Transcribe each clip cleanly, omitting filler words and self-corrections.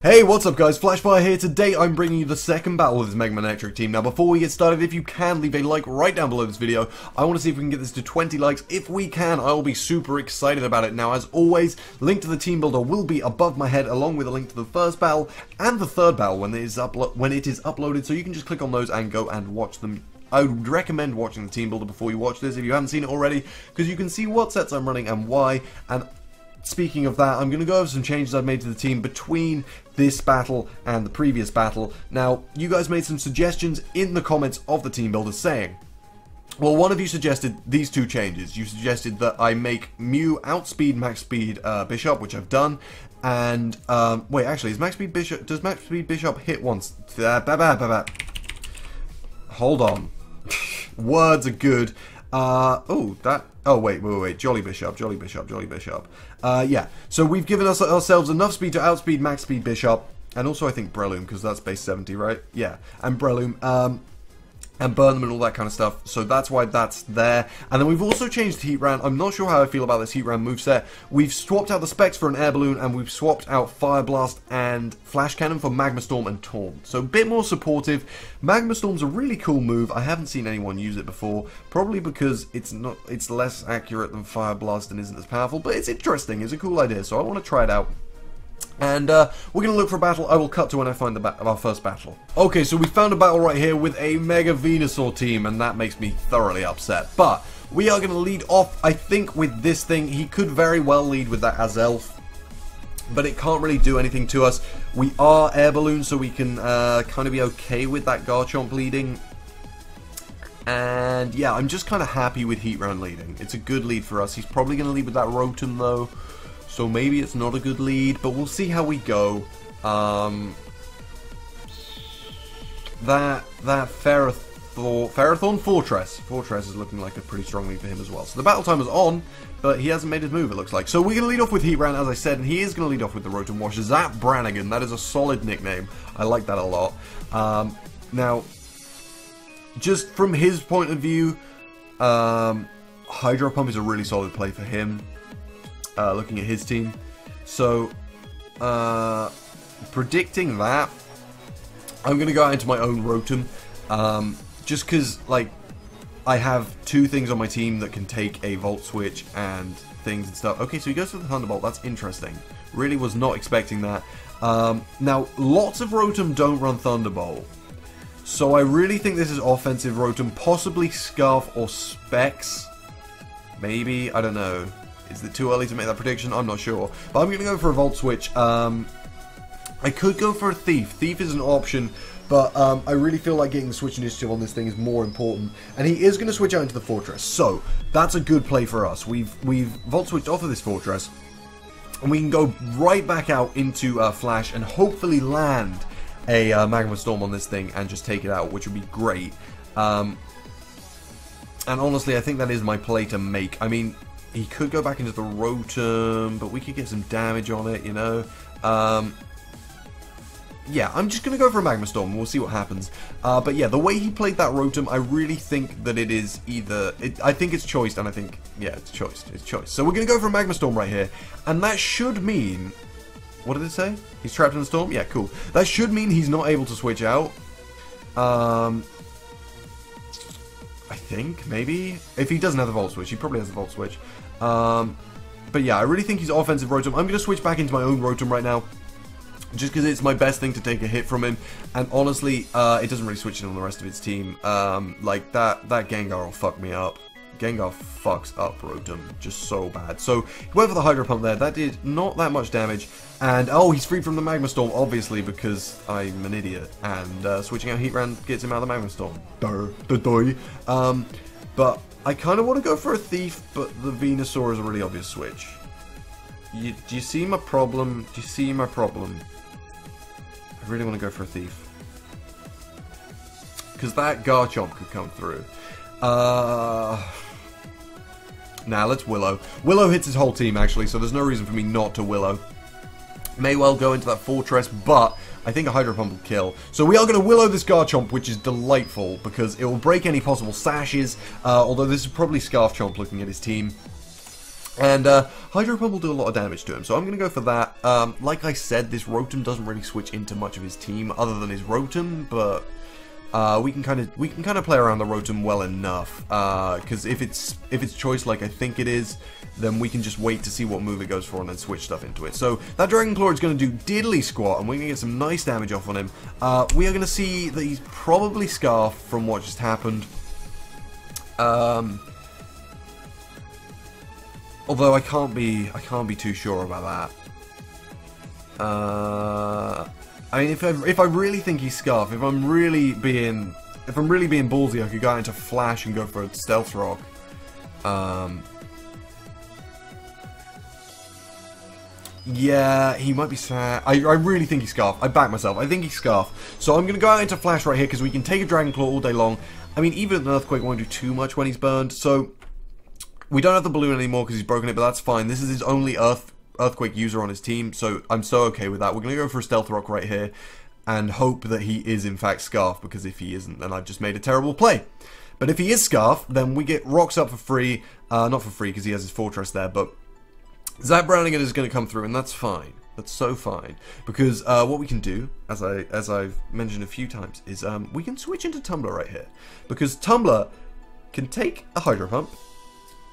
Hey, what's up guys, Flashfire here. Today I'm bringing you the second battle of this Manectric team. Now before we get started, if you can, leave a like right down below this video. I want to see if we can get this to 20 likes. If we can, I will be super excited about it. Now as always, link to the team builder will be above my head along with a link to the first battle and the third battle when it is uploaded, so you can just click on those and go and watch them. I would recommend watching the team builder before you watch this if you haven't seen it already, because you can see what sets I'm running and why. And speaking of that, I'm going to go over some changes I've made to the team between this battle and the previous battle. Now, you guys made some suggestions in the comments of the team builder saying, well, one of you suggested these two changes. You suggested that I make Mew outspeed max speed Bishop, which I've done, and wait, actually, does max speed Bishop hit once? Hold on. Words are good. Oh, wait. Jolly Bishop. Yeah. So we've given ourselves enough speed to outspeed max speed Bishop. And also, I think Breloom, because that's base 70, right? Yeah. And Breloom. And burn them and all that kind of stuff. So that's why that's there. And then we've also changed Heatran. I'm not sure how I feel about this Heatran moveset. We've swapped out the specs for an air balloon, and we've swapped out Fire Blast and Flash Cannon for Magma Storm and Taunt. So a bit more supportive. Magma Storm's a really cool move. I haven't seen anyone use it before, probably because it's less accurate than Fire Blast and isn't as powerful, but it's interesting. It's a cool idea, so I want to try it out. And we're going to look for a battle. I will cut to when I find our first battle. Okay, so we found a battle right here with a Mega Venusaur team, and that makes me thoroughly upset. But we are going to lead off, I think, with this thing. He could very well lead with that Azelf, but it can't really do anything to us. We are air balloons, so we can kind of be okay with that Garchomp leading. And yeah, I'm just kind of happy with Heatran leading. It's a good lead for us. He's probably going to lead with that Rotom, though. So maybe it's not a good lead, but we'll see how we go. That Ferrothorn Fortress is looking like a pretty strong lead for him as well. So the battle timer's on, but he hasn't made his move, it looks like. So we're going to lead off with Heatran, as I said, and he is going to lead off with the Rotom Wash. Zap Brannigan, that is a solid nickname. I like that a lot. Now, just from his point of view, Hydro Pump is a really solid play for him. Looking at his team. So, predicting that, I'm going to go out into my own Rotom. Just because, like, I have two things on my team that can take a Volt Switch and things and stuff. Okay, so he goes for the Thunderbolt. That's interesting. Really was not expecting that. Now, lots of Rotom don't run Thunderbolt. So I really think this is offensive Rotom. Possibly Scarf or Specs. Maybe. I don't know. Is it too early to make that prediction? I'm not sure. But I'm going to go for a Volt Switch. I could go for a Thief. Thief is an option, but I really feel like getting the Switch Initiative on this thing is more important. And he is going to switch out into the Fortress. So, that's a good play for us. We've Volt Switched off of this Fortress. And we can go right back out into Flash and hopefully land a Magma Storm on this thing and just take it out, which would be great. And honestly, I think that is my play to make. I mean, he could go back into the Rotom, but we could get some damage on it, you know. Yeah, I'm just going to go for a Magma Storm, and we'll see what happens. But yeah, the way he played that Rotom, I really think that it is either... I think it's choiced, and I think... Yeah, it's choiced. It's choiced. So we're going to go for a Magma Storm right here. And that should mean... What did it say? He's trapped in the storm? Yeah, cool. That should mean he's not able to switch out. I think, maybe. If he doesn't have the Volt Switch, he probably has the Volt Switch. But yeah, I really think he's offensive Rotom. I'm going to switch back into my own Rotom right now, just because it's my best thing to take a hit from him. And honestly, it doesn't really switch in on the rest of its team. Like, that Gengar will fuck me up. Gengar fucks up Rotom just so bad. So, he went for the Hydro Pump there. That did not that much damage. And, oh, he's free from the Magma Storm, obviously, because I'm an idiot. And switching out Heatran gets him out of the Magma Storm. But I kind of want to go for a Thief, but the Venusaur is a really obvious switch. Do you see my problem? Do you see my problem? I really want to go for a Thief. Because that Garchomp could come through. Nah, let's Willow. Willow hits his whole team, actually, so there's no reason for me not to Willow. May well go into that Fortress, but I think a Hydro Pump will kill. So we are going to Willow this Garchomp, which is delightful, because it will break any possible sashes, although this is probably Scarf Chomp looking at his team. And Hydro Pump will do a lot of damage to him, so I'm going to go for that. Like I said, this Rotom doesn't really switch into much of his team other than his Rotom, but we can kind of play around the Rotom well enough. Because if it's choice like I think it is, then we can just wait to see what move it goes for and then switch stuff into it. So that Dragon Claw is going to do diddly squat, and we're going to get some nice damage off on him. We are going to see that he's probably Scarf from what just happened. Although I can't be too sure about that. I mean, if I really think he's Scarf, if I'm really being ballsy, I could go out into Flash and go for a Stealth Rock. Yeah, he might be sad. I really think he's Scarf. I back myself. I think he's Scarf. So I'm going to go out into Flash right here because we can take a Dragon Claw all day long. I mean, even an Earthquake won't do too much when he's burned. So we don't have the balloon anymore because he's broken it, but that's fine. This is his only Earthquake user on his team, so I'm so okay with that. We're going to go for a Stealth Rock right here and hope that he is in fact Scarf, because if he isn't, then I've just made a terrible play. But if he is Scarf, then we get rocks up for free. Not for free because he has his Fortress there, but Zap Brownigan is going to come through, and that's fine. That's so fine. Because what we can do, as I've mentioned a few times, is we can switch into Tumbler right here. Because Tumbler can take a Hydro Pump.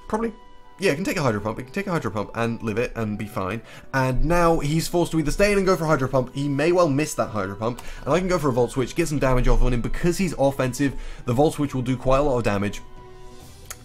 Probably. Yeah, it can take a Hydro Pump. It can take a Hydro Pump and live it and be fine. And now he's forced to either stay in and go for a Hydro Pump. He may well miss that Hydro Pump. And I can go for a Volt Switch, get some damage off on him. Because he's offensive, the Volt Switch will do quite a lot of damage.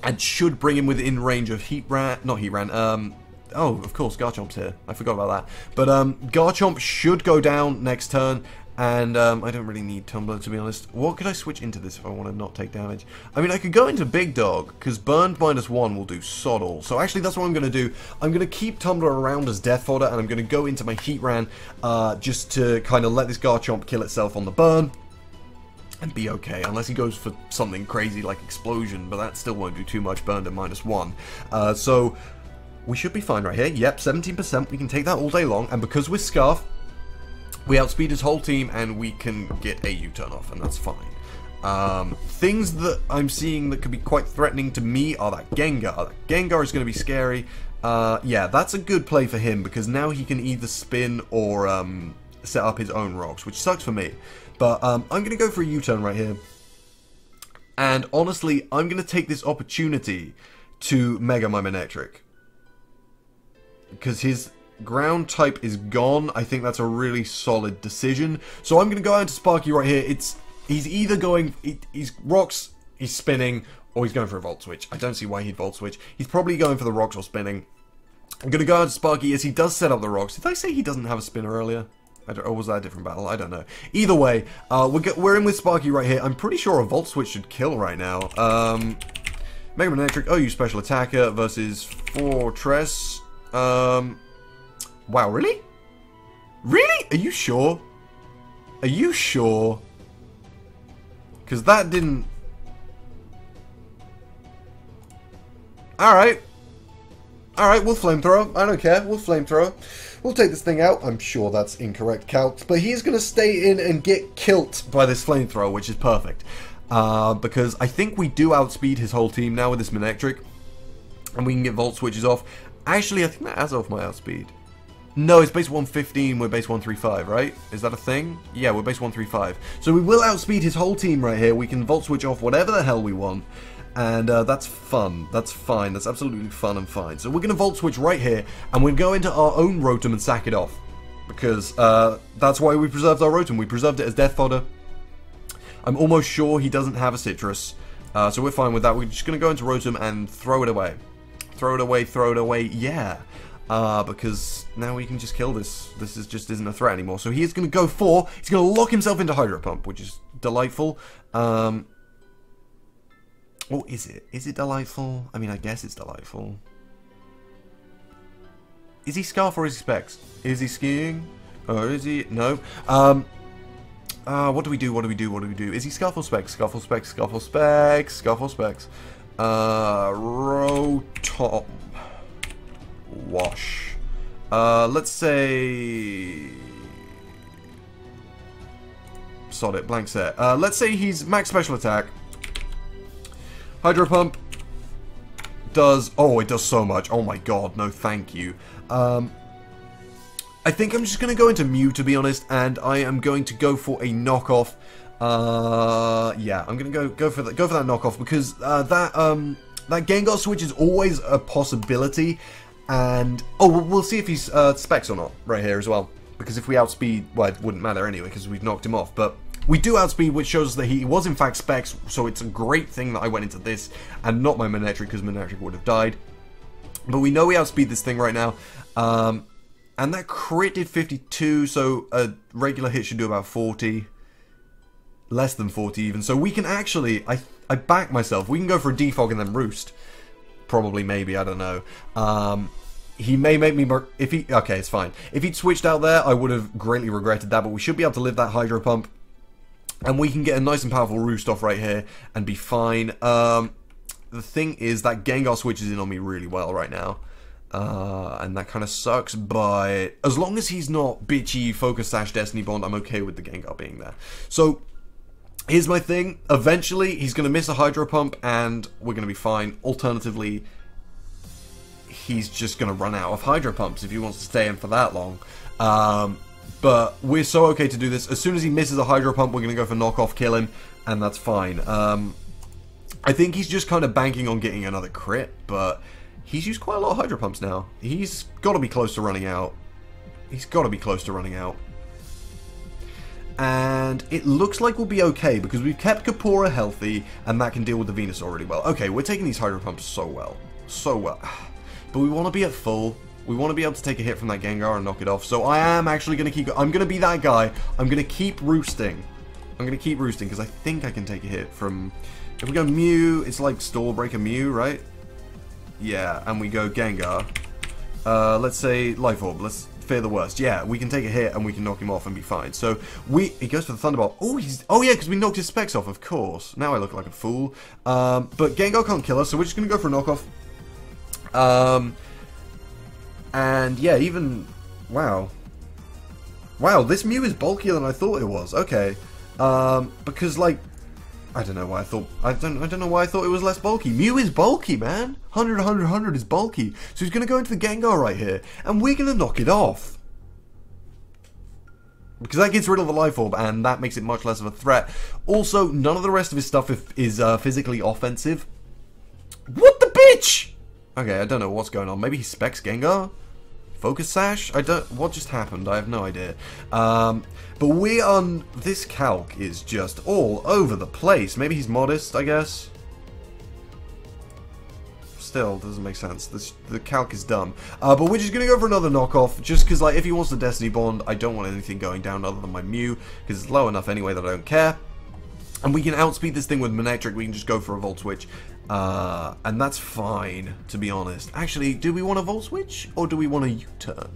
And should bring him within range of Heatran. Not Heatran. Oh, of course, Garchomp's here. I forgot about that. But Garchomp should go down next turn. And I don't really need Tumbler, to be honest. What could I switch into this if I want to not take damage? I mean, I could go into Big Dog, because Burned -1 will do sod all. So actually, that's what I'm going to do. I'm going to keep Tumbler around as Death Fodder, and I'm going to go into my Heatran just to kind of let this Garchomp kill itself on the burn. And be okay, unless he goes for something crazy like Explosion, but that still won't do too much, burned at -1. So we should be fine right here. Yep, 17%. We can take that all day long, and because we're Scarf, we outspeed his whole team, and we can get a U-turn off, and that's fine. Things that I'm seeing that could be quite threatening to me are that Gengar. That Gengar is going to be scary. Yeah, that's a good play for him, because now he can either spin or set up his own rocks, which sucks for me. But I'm going to go for a U-turn right here. And honestly, I'm going to take this opportunity to Mega my Manectric. Because his ground type is gone. I think that's a really solid decision. So I'm going to go out into Sparky right here. He's either going, he's rocks, he's spinning, or he's going for a Volt Switch. I don't see why he'd Volt Switch. He's probably going for the rocks or spinning. I'm going to go out to Sparky as he does set up the rocks. Did I say he doesn't have a spinner earlier? Or was that a different battle? I don't know. Either way, we're in with Sparky right here. I'm pretty sure a Volt Switch should kill right now. Mega Manectric, OU Special Attacker versus Fortress. Wow, really? Really? Are you sure? Are you sure? Because that didn't... Alright. Alright, we'll Flamethrower. I don't care. We'll Flamethrower. We'll take this thing out. I'm sure that's incorrect calc. But he's going to stay in and get kilt by this Flamethrower, which is perfect. Because I think we do outspeed his whole team now with this Manectric. And we can get Volt Switches off. Actually, I think that has off my outspeed. No, it's base 115, we're base 135, right? Is that a thing? Yeah, we're base 135. So we will outspeed his whole team right here. We can Volt Switch off whatever the hell we want. And that's fun. That's fine. That's absolutely fun and fine. So we're going to Volt Switch right here, and we'll go into our own Rotom and sack it off. Because that's why we preserved our Rotom. We preserved it as Death Fodder. I'm almost sure he doesn't have a Citrus. So we're fine with that. We're just going to go into Rotom and throw it away. Throw it away, yeah. Because now we can just kill this. This just isn't a threat anymore. So he is going to go for... He's going to lock himself into Hydro Pump, which is delightful. Oh, is it? Is it delightful? I mean, I guess it's delightful. Is he Scarf or is he Specs? Is he skiing? Or is he... No. What do we do? What do we do? What do we do? Is he Scarf or Specs? Scarf or Specs? Scarf or Specs? Scarf or Specs? Rotom. Wash. Let's say... Sod it, blank set. Let's say he's max special attack. Hydro Pump. does... Oh, it does so much. Oh my god, no thank you. I think I'm just going to go into Mew, to be honest, and I am going to go for a knockoff. Yeah, I'm going to go for that knockoff, because that Gengar switch is always a possibility, and... Oh, we'll see if he's specs or not, right here as well. Because if we outspeed... Well, it wouldn't matter anyway, because we've knocked him off, but... We do outspeed, which shows us that he was in fact specs, so it's a great thing that I went into this, and not my Manectric, because Manectric would have died. But we know we outspeed this thing right now, and that crit did 52, so a regular hit should do about 40. Less than 40 even, so we can actually, I back myself, we can go for a defog and then roost. Probably, maybe, I don't know. He may make me more, if he, okay, it's fine. If he'd switched out there, I would have greatly regretted that, but we should be able to live that Hydro Pump. And we can get a nice and powerful roost off right here and be fine. The thing is that Gengar switches in on me really well right now. And that kind of sucks, but as long as he's not bitchy, Focus Sash, Destiny Bond, I'm okay with the Gengar being there. So, here's my thing. Eventually, he's going to miss a Hydro Pump and we're going to be fine. Alternatively, he's just going to run out of Hydro Pumps if he wants to stay in for that long. But we're so okay to do this. As soon as he misses a Hydro Pump, we're going to go for knockoff, kill him, and that's fine. I think he's just kind of banking on getting another crit, but he's used quite a lot of Hydro Pumps now. He's got to be close to running out. He's got to be close to running out. And it looks like we'll be okay, because we've kept Kapora healthy, and that can deal with the Venusaur really well. Okay, we're taking these Hydro Pumps so well. So well. But we want to be at full. We want to be able to take a hit from that Gengar and knock it off. So I am actually going to keep... I'm going to be that guy. I'm going to keep roosting. I'm going to keep roosting because I think I can take a hit from... If we go Mew, it's like Stall Breaker Mew, right? Yeah, and we go Gengar. Let's say Life Orb. Let's fear the worst. Yeah, we can take a hit and we can knock him off and be fine. So he goes for the Thunderbolt. Oh, oh yeah, because we knocked his specs off, of course. Now I look like a fool. But Gengar can't kill us, so we're just going to go for a knockoff. And yeah, even... Wow. Wow, this Mew is bulkier than I thought it was. Okay. Because, like... I don't know why I thought... I don't know why I thought it was less bulky. Mew is bulky, man. 100, 100, 100 is bulky. So he's going to go into the Gengar right here. And we're going to knock it off. Because that gets rid of the Life Orb, and that makes it much less of a threat. Also, none of the rest of his stuff is physically offensive. What the bitch? Okay, I don't know what's going on. Maybe he specs Gengar? Focus Sash? What just happened? I have no idea. But we on... This calc is just all over the place. Maybe he's modest, I guess. Still, doesn't make sense. The calc is dumb. But we're just going to go for another knockoff. Just because, like, if he wants the Destiny Bond, I don't want anything going down other than my Mew. Because it's low enough anyway that I don't care. And we can outspeed this thing with Manectric. We can just go for a Volt Switch. And that's fine, to be honest. Actually, do we want a Volt Switch? Or do we want a U-turn?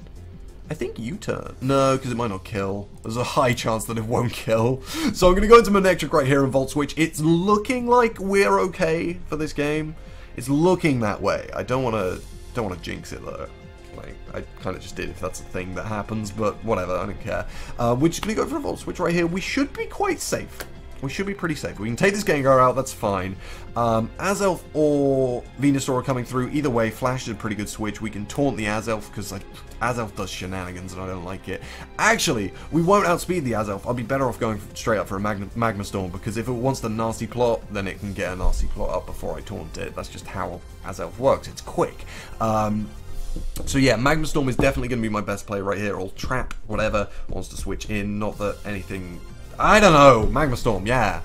I think U-turn. No, because it might not kill. There's a high chance that it won't kill. So I'm going to go into Manectric right here and Volt Switch. It's looking like we're okay for this game. It's looking that way. I don't want to jinx it, though. Like, I kind of just did if that's a thing that happens, but whatever, I don't care. We're just going to go for a Volt Switch right here. We should be quite safe. We should be pretty safe. We can take this Gengar out, that's fine. Azelf or Venusaur are coming through. Either way, Flash is a pretty good switch. We can taunt the Azelf, because like, Azelf does shenanigans and I don't like it. Actually, we won't outspeed the Azelf. I'll be better off going straight up for a Magma Storm, because if it wants the nasty plot, then it can get a nasty plot up before I taunt it. That's just how Azelf works. It's quick. So yeah, Magma Storm is definitely going to be my best play right here, or Trap, whatever, wants to switch in. Not that anything... I don't know. Magma Storm, yeah.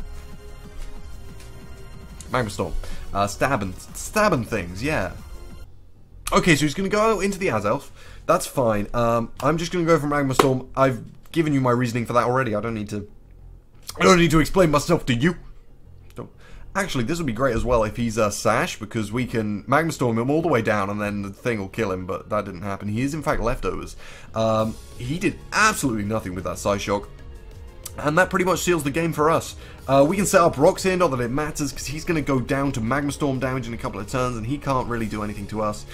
Magma Storm. Stabbing things, yeah. Okay, so he's going to go out into the Azelf. That's fine. I'm just going to go for Magma Storm. I've given you my reasoning for that already. I don't need to explain myself to you. Actually, this would be great as well if he's Sash, because we can Magma Storm him all the way down and then the thing will kill him, but that didn't happen. He is in fact leftovers. He did absolutely nothing with that Psyshock. And that pretty much seals the game for us. We can set up rocks here, not that it matters, because he's going to go down to Magma Storm damage in a couple of turns, and he can't really do anything to us.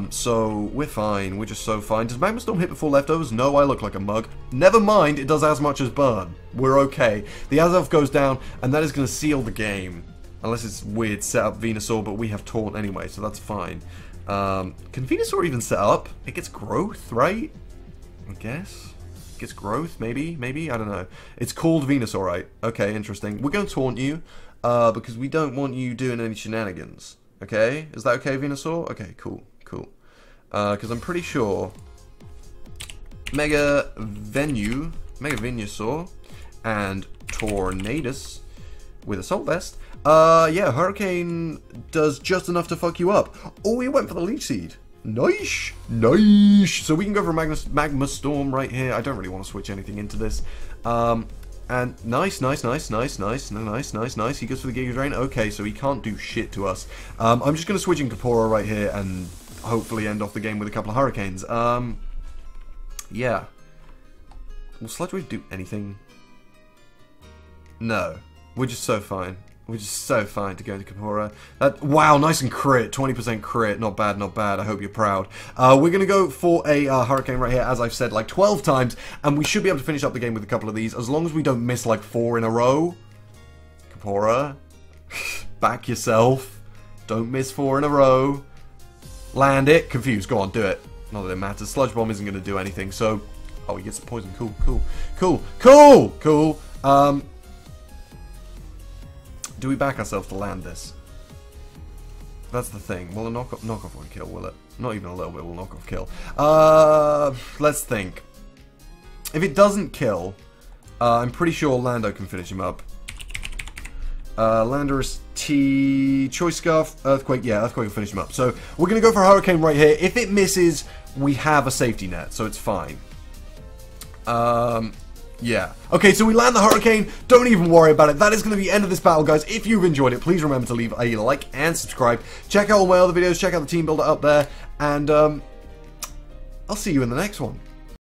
So, we're fine. We're just so fine. Does Magma Storm hit before leftovers? No, I look like a mug. Never mind, it does as much as burn. We're okay. The Azelf goes down, and that is going to seal the game. Unless it's weird setup Venusaur, but we have Taunt anyway, so that's fine. Can Venusaur even set up? It gets growth, right? I guess. It gets growth, maybe? I don't know. It's called Venusaur, right? Okay, interesting. We're going to taunt you, because we don't want you doing any shenanigans. Okay? Is that okay, Venusaur? Okay, cool. Because I'm pretty sure Mega Venusaur and Tornadus with Assault Vest. Yeah, Hurricane does just enough to fuck you up. Oh, we went for the Leech Seed. Nice. So we can go for Magma Storm right here. I don't really want to switch anything into this. And nice. He goes for the Giga Drain. Okay, so he can't do shit to us. I'm just going to switch in Kapora right here and hopefully end off the game with a couple of Hurricanes. Yeah. Will Sludge Wave do anything? No. We're just so fine. We're just so fine to go into Kapora. Wow, nice and crit. 20% crit. Not bad. I hope you're proud. We're going to go for a Hurricane right here, as I've said like 12 times. And we should be able to finish up the game with a couple of these, as long as we don't miss like 4 in a row. Kapora. Back yourself. Don't miss 4 in a row. Land it. Confused. Go on, do it. Not that it matters. Sludge Bomb isn't going to do anything, so... Oh, he gets the poison. Cool. Do we back ourselves to land this? That's the thing. Will a knockoff one kill, will it? Not even a little bit will knockoff kill. Let's think. If it doesn't kill, I'm pretty sure Lando can finish him up. Landorus T... Choice Scarf, Earthquake. Yeah, Earthquake will finish him up. So, we're going to go for a Hurricane right here. If it misses, we have a safety net, so it's fine. Yeah. Okay, so we land the Hurricane. Don't even worry about it. That is going to be the end of this battle, guys. If you've enjoyed it, please remember to leave a like and subscribe. Check out all my other videos. Check out the team builder up there. And, I'll see you in the next one.